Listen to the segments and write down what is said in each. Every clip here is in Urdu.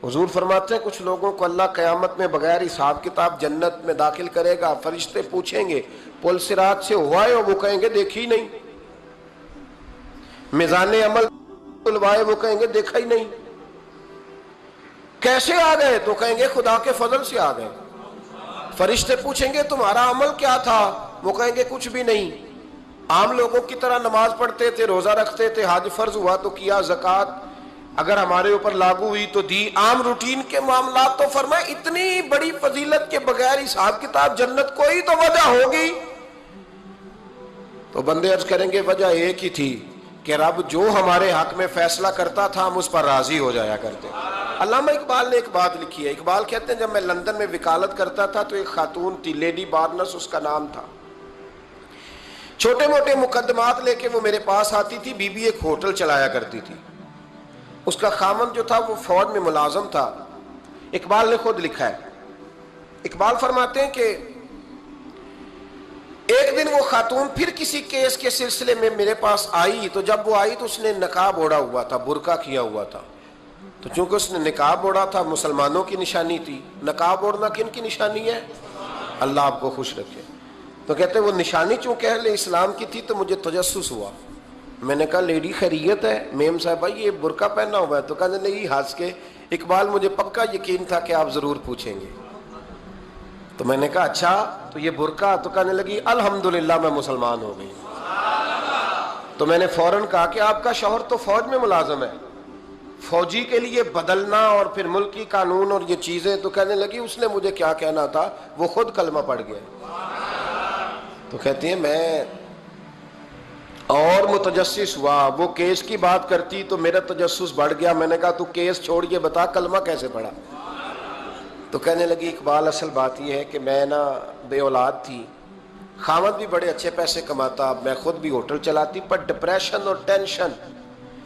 حضور فرماتے ہیں کچھ لوگوں کو اللہ قیامت میں بغیر حساب کتاب جنت میں داخل کرے گا، فرشتے پوچھیں گے پل صراط سے ہوا ہے؟ وہ کہیں گے دیکھی نہیں۔ میزان عمل تلوائے؟ وہ کہیں گے دیکھا ہی نہیں۔ کیسے آ گئے؟ تو کہیں گے خدا کے فضل سے آ گئے۔ فرشتے پوچھیں گے تمہارا عمل کیا تھا؟ وہ کہیں گے کچھ بھی نہیں، عام لوگوں کی طرح نماز پڑھتے تھے، روزہ رکھتے تھے، حج فرض ہوا تو کیا، زکوٰۃ اگر ہمارے اوپر لاگو ہوئی تو دی، عام روٹین کے معاملات۔ تو فرمائے اتنی بڑی فضیلت کے بغیر حساب کتاب جنت، کوئی تو وجہ ہوگی۔ تو بندے عرض کریں گے وجہ ایک ہی تھی کہ رب جو ہمارے حق میں فیصلہ کرتا تھا ہم اس پر راضی ہو جایا کرتے۔ علامہ اقبال نے ایک بات لکھی ہے، اقبال کہتے ہیں جب میں لندن میں وکالت کرتا تھا تو ایک خاتون تھی، لیڈی بارنس اس کا نام تھا، چھوٹے موٹے مقدمات لے کے وہ میرے پاس آتی تھی۔ بی بی ایک ہوٹل چلایا کرتی تھی، اس کا خامن جو تھا وہ فوج میں ملازم تھا۔ اقبال نے خود لکھا ہے، اقبال فرماتے ہیں کہ ایک دن وہ خاتون پھر کسی کیس کے سلسلے میں میرے پاس آئی، تو جب وہ آئی تو اس نے نقاب اوڑھا ہوا تھا، برقع کیا ہوا تھا۔ تو چونکہ اس نے نقاب اوڑھا تھا مسلمانوں کی نشانی تھی۔ نقاب اوڑھنا کن کی نشانی ہے؟ اللہ آپ کو خوش رکھے۔ تو کہتے ہیں وہ نشانی چونکہ اہل اسلام کی تھی تو مجھے تجسس ہوا۔ میں نے کہا لیڈی خیریت ہے؟ میم صاحبہ یہ برقع پہنا ہوا ہے؟ تو کہنے لگی ہنس کے اقبال مجھے پکا یقین تھا کہ آپ ضرور پوچھیں گے۔ تو میں نے کہا اچھا تو یہ برقع؟ تو کہنے لگی الحمدللہ میں مسلمان ہو گئی۔ تو میں نے فوراً کہا کہ آپ کا شوہر تو فوج میں ملازم ہے، فوجی کے لیے بدلنا اور پھر ملکی قانون اور یہ چیزیں۔ تو کہنے لگی اس نے مجھے کیا کہنا تھا، وہ خود کلمہ پڑھ گیا۔ تو کہتی ہیں میں اور متجسس ہوا، وہ کیس کی بات کرتی تو میرا تجسس بڑھ گیا۔ میں نے کہا تو کیس چھوڑ کے بتا کلمہ کیسے پڑھا؟ تو کہنے لگی اقبال اصل بات یہ ہے کہ میں نا بے اولاد تھی، خاوند بھی بڑے اچھے پیسے کماتا، میں خود بھی ہوٹل چلاتی، پر ڈپریشن اور ٹینشن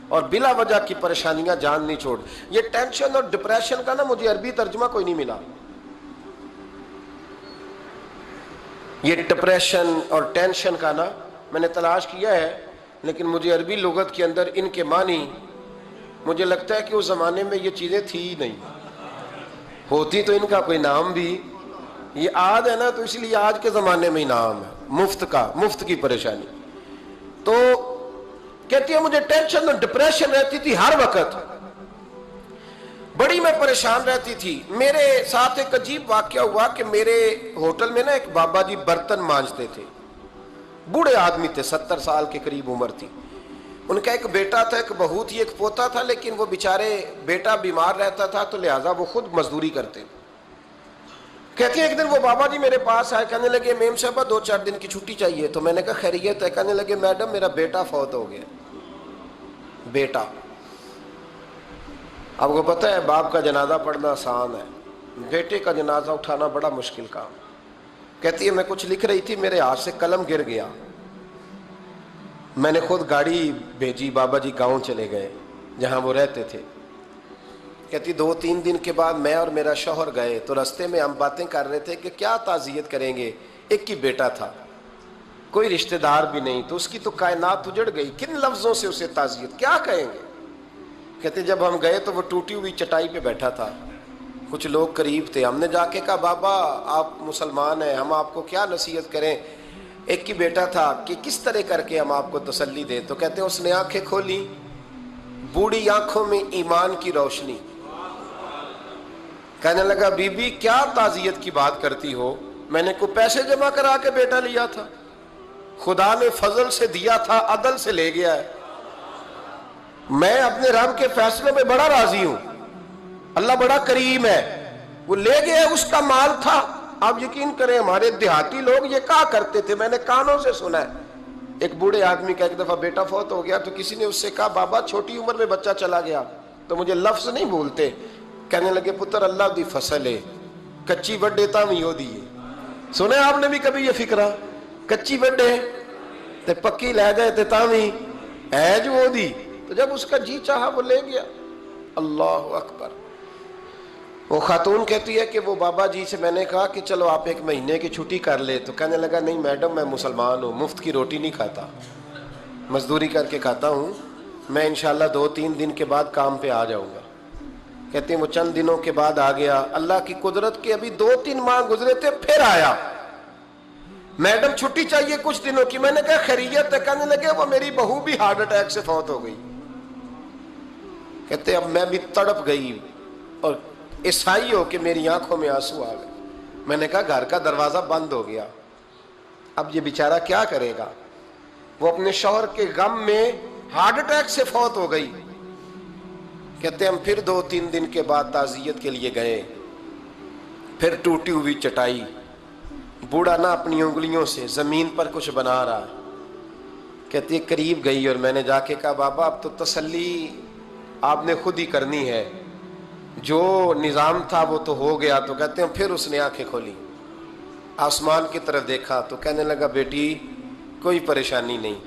اور بلا وجہ کی پریشانیاں جان نہیں چھوڑ۔ یہ ٹینشن اور ڈپریشن کا نا مجھے عربی ترجمہ کوئی نہیں ملا۔ یہ ڈپریشن اور ٹینشن کا نا میں نے تلاش کیا ہے، لیکن مجھے عربی لغت کے اندر ان کے معنی مجھے لگتا ہے کہ اس زمانے میں یہ چیزیں تھی ہی نہیں، ہوتی تو ان کا کوئی نام بھی، یہ آج ہے نا تو اس لیے آج کے زمانے میں ہی نام ہے، مفت کا، مفت کی پریشانی۔ تو کہتی ہے مجھے ٹینشن اور ڈپریشن رہتی تھی ہر وقت، بڑی میں پریشان رہتی تھی۔ میرے ساتھ ایک عجیب واقعہ ہوا کہ میرے ہوٹل میں نا ایک بابا جی برتن مانجتے تھے، بوڑھے آدمی تھے، 70 سال کے قریب عمر تھی۔ ان کا ایک بیٹا تھا، ایک بہو تھی، ایک پوتا تھا، لیکن وہ بیچارے بیٹا بیمار رہتا تھا تو لہٰذا وہ خود مزدوری کرتے۔ کہتی ہیں ایک دن وہ بابا جی میرے پاس آئے، کہنے لگے میم صاحبہ 2-4 دن کی چھٹی چاہیے۔ تو میں نے کہا خیریت ہے؟ کہنے لگے میڈم میرا بیٹا فوت ہو گیا۔ بیٹا، آپ کو پتہ ہے باپ کا جنازہ پڑھنا آسان ہے، بیٹے کا جنازہ اٹھانا بڑا مشکل کام۔ کہتی ہے میں کچھ لکھ رہی تھی، میرے ہاتھ سے قلم گر گیا، میں نے خود گاڑی بھیجی، بابا جی گاؤں چلے گئے جہاں وہ رہتے تھے۔ کہتی 2-3 دن کے بعد میں اور میرا شوہر گئے تو رستے میں ہم باتیں کر رہے تھے کہ کیا تعزیت کریں گے، ایک ہی بیٹا تھا، کوئی رشتہ دار بھی نہیں، تو اس کی تو کائنات اجڑ گئی، کن لفظوں سے اسے تعزیت کیا کہیں گے۔ کہتے جب ہم گئے تو وہ ٹوٹی ہوئی چٹائی پہ بیٹھا تھا، کچھ لوگ قریب تھے، ہم نے جا کے کہا بابا آپ مسلمان ہیں، ہم آپ کو کیا نصیحت کریں، ایک ہی بیٹا تھا، کہ کس طرح کر کے ہم آپ کو تسلی دیں۔ تو کہتے ہیں اس نے آنکھیں کھولی، بوڑھی آنکھوں میں ایمان کی روشنی، کہنے لگا بی بی کیا تعزیت کی بات کرتی ہو، میں نے کوئی پیسے جمع کرا کے بیٹا لیا تھا، خدا نے فضل سے دیا تھا، عدل سے لے گیا ہے، میں اپنے رب کے فیصلے میں بڑا راضی ہوں، اللہ بڑا کریم ہے، وہ لے گیا، اس کا مال تھا۔ آپ یقین کریں ہمارے دیہاتی لوگ یہ کہا کرتے تھے، میں نے کانوں سے سنا ہے، ایک بوڑھے آدمی کا ایک دفعہ بیٹا فوت ہو گیا تو کسی نے اس سے کہا بابا چھوٹی عمر میں بچہ چلا گیا، تو مجھے لفظ نہیں بھولتے، کہنے لگے پتر اللہ دی فصل ہے، کچی وڈے تاویں ہو دی ہے۔ سنے آپ نے بھی کبھی یہ فکرہ، کچی وڈے تے پکی لے جائے تے تاویں ہے جو ہو دی، تو جب اس کا جی چاہا وہ لے گیا۔ اللہ اکبر۔ وہ خاتون کہتی ہے کہ وہ بابا جی سے میں نے کہا کہ چلو آپ 1 مہینے کی چھٹی کر لے، تو کہنے لگا نہیں میڈم میں مسلمان ہوں، مفت کی روٹی نہیں کھاتا، مزدوری کر کے کھاتا ہوں، میں انشاءاللہ 2-3 دن کے بعد کام پہ آ جاؤں گا۔ کہتے ہیں وہ چند دنوں کے بعد آ گیا. اللہ کی قدرت کے ابھی 2-3 ماہ گزرے تھے پھر آیا. میڈم چھٹی چاہیے کچھ دنوں کی. میں نے کہا خیریت ہے؟ کہنے لگے وہ میری بہو بھی ہارٹ اٹیک سے فوت ہو گئی. کہتے اب میں بھی تڑپ گئی اور عیسائی ہو کہ میری آنکھوں میں آنسو آ گئے. میں نے کہا گھر کا دروازہ بند ہو گیا, اب یہ بیچارہ کیا کرے گا؟ وہ اپنے شوہر کے غم میں ہارٹ اٹیک سے فوت ہو گئی. کہتے ہم پھر 2-3 دن کے بعد تعزیت کے لیے گئے. پھر ٹوٹی ہوئی چٹائی, بوڑھا نہ اپنی انگلیوں سے زمین پر کچھ بنا رہا ہے. کہتی قریب گئی اور میں نے جا کے کہا بابا اب تو تسلی آپ نے خود ہی کرنی ہے, جو نظام تھا وہ تو ہو گیا. تو کہتے ہیں پھر اس نے آنکھیں کھولی, آسمان کی طرف دیکھا تو کہنے لگا بیٹی کوئی پریشانی نہیں,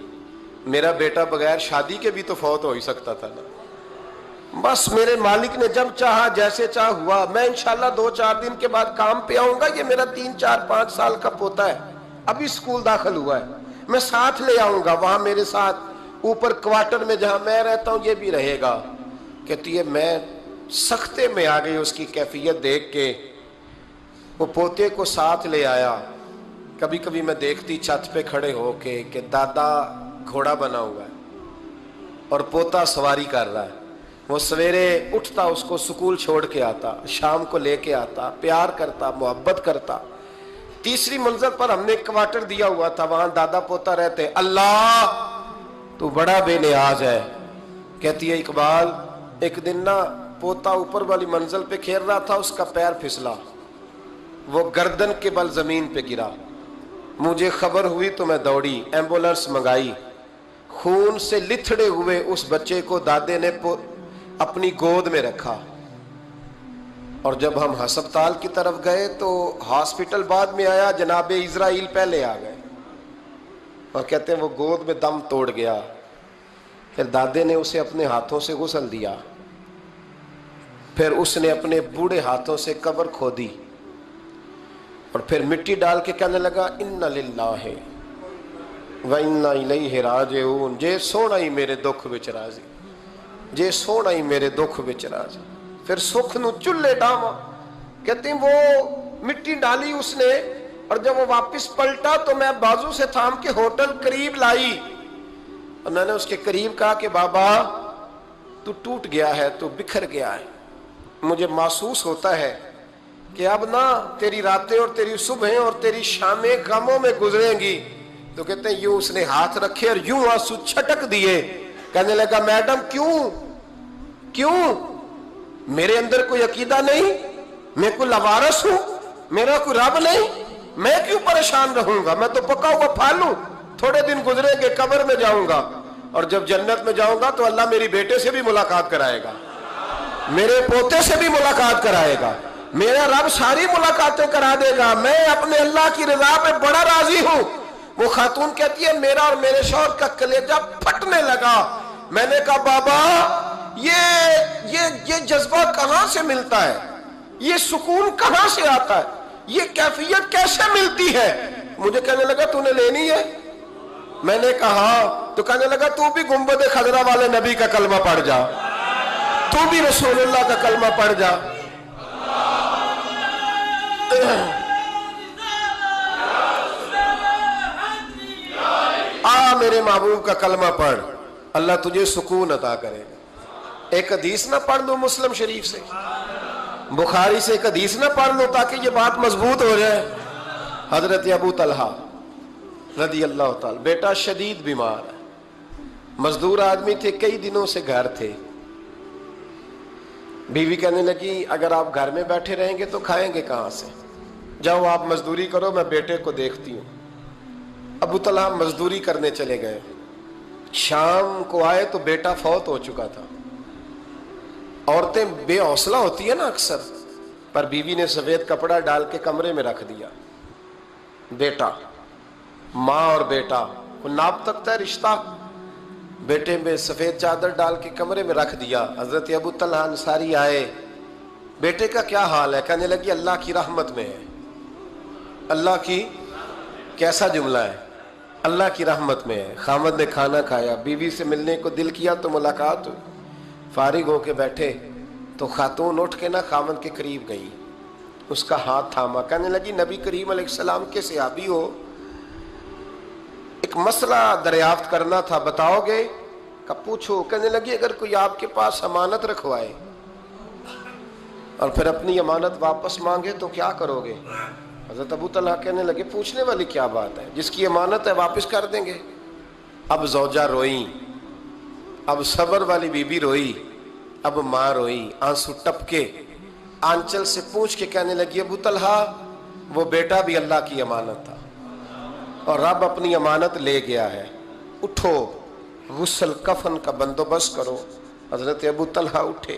میرا بیٹا بغیر شادی کے بھی تو فوت ہو ہی سکتا تھا نا, بس میرے مالک نے جب چاہا جیسے چاہ ہوا. میں انشاءاللہ 2-4 دن کے بعد کام پہ آؤں گا. یہ میرا 3-4-5 سال کا پوتا ہے, ابھی اسکول داخل ہوا ہے, میں ساتھ لے آؤں گا, وہاں میرے ساتھ اوپر کوارٹر میں جہاں میں رہتا ہوں یہ بھی رہے گا. کہتی ہے میں سختے میں آ گئی اس کی کیفیت دیکھ کے. وہ پوتے کو ساتھ لے آیا. کبھی کبھی میں دیکھتی چھت پہ کھڑے ہو کے کہ دادا گھوڑا بنا ہوا ہے اور پوتا سواری کر رہا ہے. وہ سویرے اٹھتا اس کو سکول چھوڑ کے آتا, شام کو لے کے آتا, پیار کرتا, محبت کرتا. تیسری منزل پر ہم نے ایک کوارٹر دیا ہوا تھا, وہاں دادا پوتا رہتے. اللہ تو بڑا بے نیاز ہے. کہتی ہے اقبال ایک دن نا پوتا اوپر والی منزل پہ کھیل رہا تھا, اس کا پیر پھسلا, وہ گردن کے بل زمین پہ گرا. مجھے خبر ہوئی تو میں دوڑی, ایمبولینس منگائی. خون سے لتھڑے ہوئے اس بچے کو دادے نے اپنی گود میں رکھا. اور جب ہم ہسپتال کی طرف گئے تو ہاسپٹل بعد میں آیا, جناب اسرائیل پہلے آ گئے اور کہتے ہیں وہ گود میں دم توڑ گیا. پھر دادے نے اسے اپنے ہاتھوں سے غسل دیا, پھر اس نے اپنے بوڑھے ہاتھوں سے قبر کھودی اور پھر مٹی ڈال کے کہنے لگا انا للہ و انا الیہ راجعون. جے سونا ہی میرے دکھ وچ راضی, جے سونا ہی میرے دکھ وچ راضی. پھر سکھ نو چلے ڈاواں. کہتے ہیں وہ مٹی ڈالی اس نے, اور جب وہ واپس پلٹا تو میں بازو سے تھام کے ہوٹل قریب لائی اور میں نے اس کے قریب کہا کہ بابا تو ٹوٹ گیا ہے, تو بکھر گیا ہے. مجھے محسوس ہوتا ہے کہ اب نہ تیری راتیں اور تیری صبحیں اور تیری شامیں غموں میں گزریں گی. تو کہتے ہیں یوں اس نے ہاتھ رکھے اور یوں آنسو چھٹک دیے. کہنے لگا میڈم کیوں میرے اندر کوئی عقیدہ نہیں, میں کوئی لوارث ہوں, میرا کوئی رب نہیں, میں کیوں پریشان رہوں گا؟ میں تو پکا ہوا پھل ہوں, تھوڑے دن گزرے کے قبر میں جاؤں گا اور جب جنت میں جاؤں گا تو اللہ میری بیٹے سے بھی ملاقات کرائے گا, میرے پوتے سے بھی ملاقات کرائے گا, میرا رب ساری ملاقاتیں کرا دے گا. میں اپنے اللہ کی رضا پہ بڑا راضی ہوں. وہ خاتون کہتی ہے میرا اور میرے شوہر کا کلیجہ پھٹنے لگا. میں نے کہا بابا یہ جذبہ کہاں سے ملتا ہے, یہ سکون کہاں سے آتا ہے, یہ کیفیت کیسے ملتی ہے؟ مجھے کہنے لگا تو نے لینی ہے؟ میں نے کہا. تو کہنے لگا تو بھی گنبد خضرا والے نبی کا کلمہ پڑھ جا, تو بھی رسول اللہ کا کلمہ پڑھ جا. میرے محبوب کا کلمہ پڑھ, اللہ تجھے سکون عطا کرے گا. ایک حدیث نہ پڑھ لو مسلم شریف سے, بخاری سے ایک حدیث نہ پڑھ لو تاکہ یہ بات مضبوط ہو جائے. حضرت ابو طلحہ رضی اللہ تعالی, بیٹا شدید بیمار ہے, مزدور آدمی تھے, کئی دنوں سے گھر تھے. بیوی کہنے لگی اگر آپ گھر میں بیٹھے رہیں گے تو کھائیں گے کہاں سے, جاؤ آپ مزدوری کرو, میں بیٹے کو دیکھتی ہوں. ابو طلحہ مزدوری کرنے چلے گئے. شام کو آئے تو بیٹا فوت ہو چکا تھا. عورتیں بے حوصلہ ہوتی ہے نا اکثر, پر بیوی نے سفید کپڑا ڈال کے کمرے میں رکھ دیا. بیٹا, ماں اور بیٹا کو ناپ تکتا ہے رشتہ, بیٹے میں سفید چادر ڈال کے کمرے میں رکھ دیا. حضرت ابو طلحہ انصاری آئے, بیٹے کا کیا حال ہے؟ کہنے لگی اللہ کی رحمت میں ہے. اللہ کی, کیسا جملہ ہے, اللہ کی رحمت میں ہے. خامد نے کھانا کھایا, بیوی سے ملنے کو دل کیا تو ملاقات ہوئی. فارغ ہو کے بیٹھے تو خاتون اٹھ کے نا خاوند کے قریب گئی، اس کا ہاتھ تھاما، کہنے لگی نبی کریم علیہ السلام کے صحابی ہو، ایک مسئلہ دریافت کرنا تھا، بتاؤ گے؟ کہ پوچھو۔ کہنے لگی اگر کوئی آپ کے پاس امانت رکھوائے اور پھر اپنی امانت واپس مانگے تو کیا کرو گے؟ حضرت ابو طلحہ کہنے لگے پوچھنے والی کیا بات ہے، جس کی امانت ہے واپس کر دیں گے۔ اب زوجہ روئی، اب صبر والی بی بی روئی، اب ماں روئی، آنسو ٹپکے، آنچل سے پوچھ کے کہنے لگی ابو طلحہ وہ بیٹا بھی اللہ کی امانت تھا اور رب اپنی امانت لے گیا ہے، اٹھو غسل کفن کا بندوبست کرو۔ حضرت ابو طلحہ اٹھے،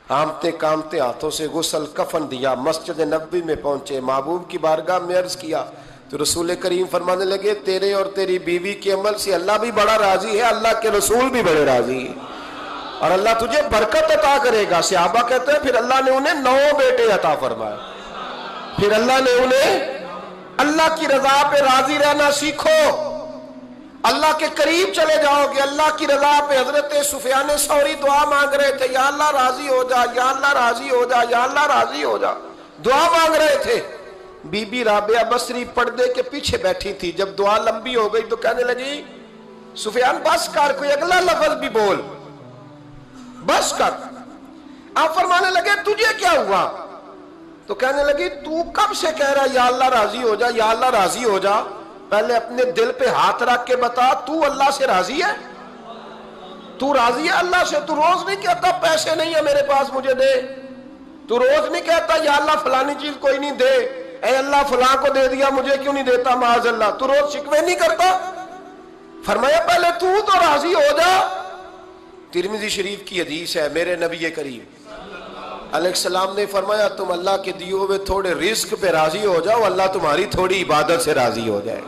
کامتے کامتے ہاتھوں سے غسل کفن دیا، مسجد نبوی میں پہنچے، محبوب کی بارگاہ میں عرض کیا تو رسول کریم فرمانے لگے تیرے اور تیری بیوی کے عمل سے اللہ بھی بڑا راضی ہے، اللہ کے رسول بھی بڑے راضی ہیں اور اللہ تجھے برکت عطا کرے گا۔ صحابہ کہتے ہیں پھر اللہ نے انہیں 9 بیٹے عطا فرمائے، پھر اللہ نے انہیں اللہ کی رضا پہ راضی رہنا سیکھو، اللہ کے قریب چلے جاؤ گے اللہ کی رضا پہ۔ حضرت سفیان ثوری دعا مانگ رہے تھے، یا اللہ راضی ہو جا، یا اللہ راضی ہو جا، یا اللہ راضی ہو جا، دعا مانگ رہے تھے۔ بی بی رابعہ بصری پردے کے پیچھے بیٹھی تھی، جب دعا لمبی ہو گئی تو کہنے لگی سفیان بس کر، کوئی اگلا لفظ بھی بول، بس کر۔ آپ فرمانے لگے تجھے کیا ہوا؟ تو کہنے لگی تو کب سے کہہ رہا یا اللہ راضی ہو جا، یا اللہ راضی ہو جا، پہلے اپنے دل پہ ہاتھ رکھ کے بتا تو اللہ سے راضی ہے؟ تو راضی ہے اللہ سے؟ تو روز نہیں کہتا پیسے نہیں ہے میرے پاس مجھے دے، تو روز نہیں کہتا یا اللہ فلانی چیز کوئی نہیں دے، اے اللہ فلاں کو دے دیا مجھے کیوں نہیں دیتا معاذ اللہ، تو روز شکوے نہیں کرتا؟ فرمایا پہلے تو راضی ہو جا۔ ترمذی شریف کی حدیث ہے، میرے نبی کریم علیہ السلام نے فرمایا تم اللہ کے دیے ہوئے تھوڑے رزق پہ راضی ہو جاؤ، اللہ تمہاری تھوڑی عبادت سے راضی ہو جائے۔